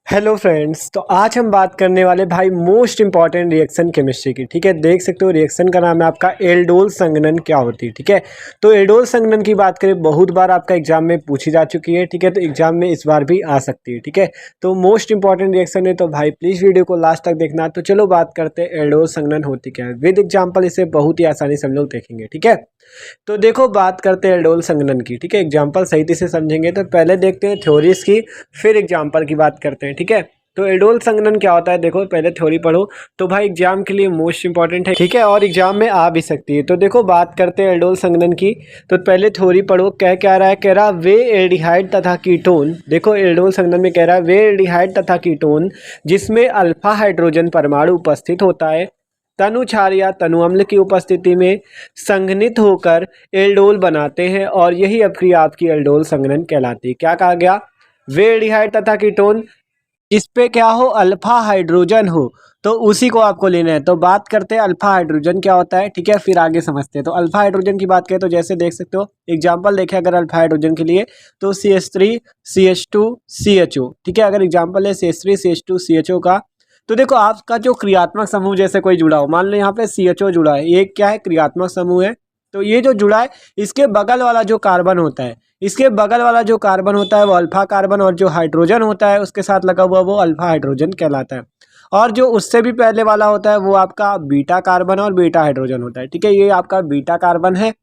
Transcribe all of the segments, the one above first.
Hello friends, तो आज हम बात करने वाले भाई मोस्ट इंपॉर्टेंट रिएक्शन केमिस्ट्री की। ठीक है, देख सकते हो रिएक्शन का नाम है आपका एल्डोल संघनन क्या होती है। ठीक है, तो एल्डोल संघनन की बात करें बहुत बार आपका एग्जाम में पूछी जा चुकी है। ठीक है, तो एग्जाम में इस बार भी आ सकती है। ठीक है, तो मोस्ट इंपॉर्टेंट रिएक्शन है, तो भाई प्लीज़ वीडियो को लास्ट तक देखना। तो चलो बात करते हैं एल्डोल संघनन होती क्या है विद एग्जाम्पल। इसे बहुत ही आसानी से हम लोग देखेंगे। ठीक है, तो देखो बात करते हैं एल्डोल संघनन की। ठीक है, एग्जाम्पल सही से समझेंगे। तो पहले देखते हैं थ्योरीज की, फिर एग्जाम्पल की बात करते हैं। ठीक है, तो एल्डोल संघनन क्या होता है, देखो पहले थ्योरी पढ़ो। तो भाई एग्जाम के लिए मोस्ट इंपॉर्टेंट है। ठीक है, और एग्जाम में आ भी सकती है। तो देखो बात करते हैं एल्डोल संघनन की। तो पहले थ्योरी पढ़ो। क्या रहा है, कह रहा वे एल्डिहाइड तथा कीटोन। देखो एल्डोल संघनन में कह रहा है वे एल्डिहाइड तथा कीटोन जिसमें अल्फा हाइड्रोजन परमाणु उपस्थित होता है, तनु क्षार या तनु अम्ल की उपस्थिति में संघनित होकर एल्डोल बनाते हैं, और यही अभिक्रिया आपकी एल्डोल संघनन कहलाती है। क्या कहा गया, वे एल्डिहाइड तथा कीटोन इस पे क्या हो, अल्फा हाइड्रोजन हो, तो उसी को आपको लेना है। तो बात करते हैं अल्फा हाइड्रोजन क्या होता है। ठीक है, फिर आगे समझते हैं। तो अल्फा हाइड्रोजन की बात करें तो जैसे देख सकते हो एग्जांपल देखें अगर अल्फा हाइड्रोजन के लिए, तो CH3 CH2 CHO। ठीक है, अगर एग्जांपल है CH3 CH2 CHO का, तो देखो आपका जो क्रियात्मक समूह जैसे कोई जुड़ा हो, मान लो यहाँ पे CHO जुड़ा है, ये क्या है, क्रियात्मक समूह है। तो ये जो जुड़ा है इसके बगल वाला जो कार्बन होता है, इसके बगल वाला जो कार्बन होता है वो अल्फा कार्बन, और जो हाइड्रोजन होता है उसके साथ लगा हुआ वो अल्फा हाइड्रोजन कहलाता है। और जो उससे भी पहले वाला होता है वो आपका बीटा कार्बन और बीटा हाइड्रोजन होता है। ठीक है, ये आपका बीटा कार्बन है,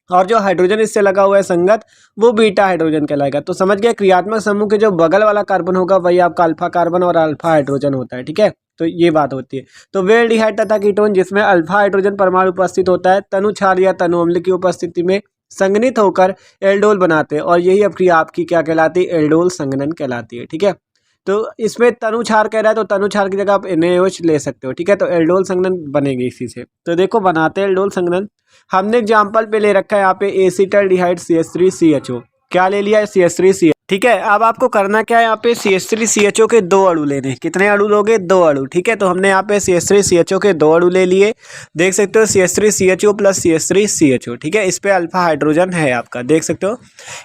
और जो हाइड्रोजन इससे लगा हुआ है संगत, वो बीटा हाइड्रोजन कहलाएगा। तो समझ गए, क्रियात्मक समूह के जो बगल वाला कार्बन होगा वही आपका अल्फा कार्बन और अल्फा हाइड्रोजन होता है। ठीक है, तो ये बात होती है। तो वे एल्डिहाइड तथा कीटोन जिसमें अल्फा हाइड्रोजन परमाणु उपस्थित होता है, तनु क्षार या तनु अम्ल की उपस्थिति में संघनित होकर एल्डोल बनाते हैं, और यही अभिक्रिया आपकी क्या कहलाती है, एल्डोल संघनन कहलाती है। ठीक है, तो इसमें तनु क्षार कह रहा है, तो तनु क्षार की जगह आप NaOH ले सकते हो। ठीक है, तो एल्डोल संघनन बनेगी इसी से। तो देखो बनाते हैं एल्डोल संघनन। हमने एग्जाम्पल पे ले रखा है यहाँ पे एसिटल्डिहाइड CH3CHO। क्या ले लिया है, CH3CH। ठीक है, अब आपको करना क्या है, यहाँ पे CH3CHO के दो अणु लेने। कितने अणु लोगे, दो अणु। ठीक है, तो हमने यहाँ पे CH3CHO के दो अणु ले लिए। देख सकते हो CH3CHO प्लस CH3CHO। ठीक है, इस पे अल्फा हाइड्रोजन है आपका, देख सकते हो।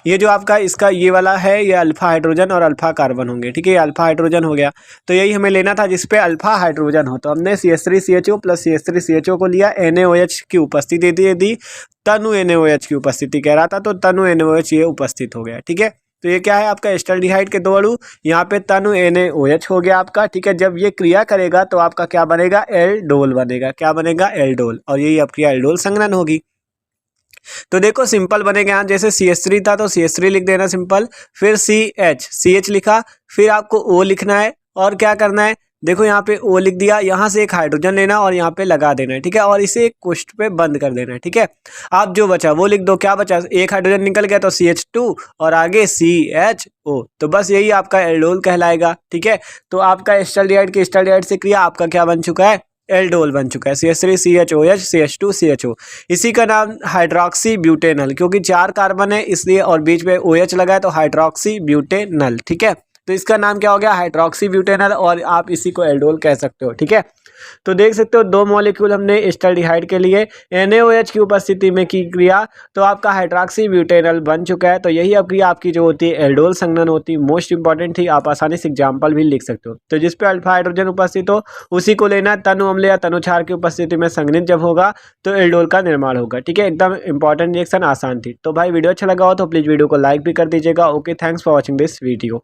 ये जो आपका इसका ये वाला है, ये अल्फा हाइड्रोजन और अल्फा कार्बन होंगे। ठीक है, ये अल्फा हाइड्रोजन हो गया। तो यही हमें लेना था जिसपे अल्फा हाइड्रोजन हो। तो हमने CH3CHO प्लस CH3CHO को लिया, NaOH की उपस्थिति दे दी, तनु NaOH की उपस्थिति कह रहा था, तो तनु NaOH ये उपस्थित हो गया। ठीक है, तो ये क्या है आपका एस्टल्डिहाइड के दो अणु, यहाँ पे तनु NaOH हो गया आपका। ठीक है, जब ये क्रिया करेगा तो आपका क्या बनेगा, एल्डोल बनेगा। क्या बनेगा, एल्डोल, और यही आपकी एल्डोल संघनन होगी। तो देखो सिंपल बनेगा, यहाँ जैसे CH3 था तो CH3 लिख देना सिंपल, फिर CH लिखा, फिर आपको O लिखना है, और क्या करना है, देखो यहाँ पे O लिख दिया, यहाँ से एक हाइड्रोजन लेना और यहाँ पे लगा देना है। ठीक है, और इसे एक कुष्ठ पे बंद कर देना है। ठीक है, आप जो बचा वो लिख दो। क्या बचा, एक हाइड्रोजन निकल गया तो CH2 और आगे CHO, तो बस यही आपका एल्डोल कहलाएगा। ठीक है, तो आपका एस्टल्डिहाइड के एस्टल्डिहाइड से क्रिया आपका क्या बन चुका है, एल्डोल बन चुका है। CH3 CHOH CH2 CHO, इसी का नाम हाइड्रोक्सी ब्यूटेनल, क्योंकि 4 कार्बन है इसलिए, और बीच में OH लगा है तो हाइड्रोक्सी ब्यूटेनल। ठीक है, तो इसका नाम क्या हो गया, हाइड्रोक्सी ब्यूटेनल, और आप इसी को एल्डोल कह सकते हो। ठीक है, तो देख सकते हो दो मॉलिक्यूल हमने एस्टल्डिहाइड के लिए NaOH की उपस्थिति में की क्रिया, तो आपका हाइड्रोक्सी ब्यूटेनल बन चुका है। तो यही अभिक्रिया आपकी जो होती है एल्डोल संघनन होती है। मोस्ट इंपॉर्टेंट थी, आप आसानी से एग्जाम्पल भी लिख सकते हो। तो जिस पे अल्फा हाइड्रोजन उपस्थित हो उसी को लेना, तनु अम्ल या तनु क्षार की उपस्थिति में संघनित जब होगा तो एल्डोल का निर्माण होगा। ठीक है, एकदम इंपॉर्टेंट रिएक्शन, आसान थी। तो भाई वीडियो अच्छा लगा हो तो प्लीज वीडियो को लाइक भी कर दीजिएगा। Okay, thanks for watching this video.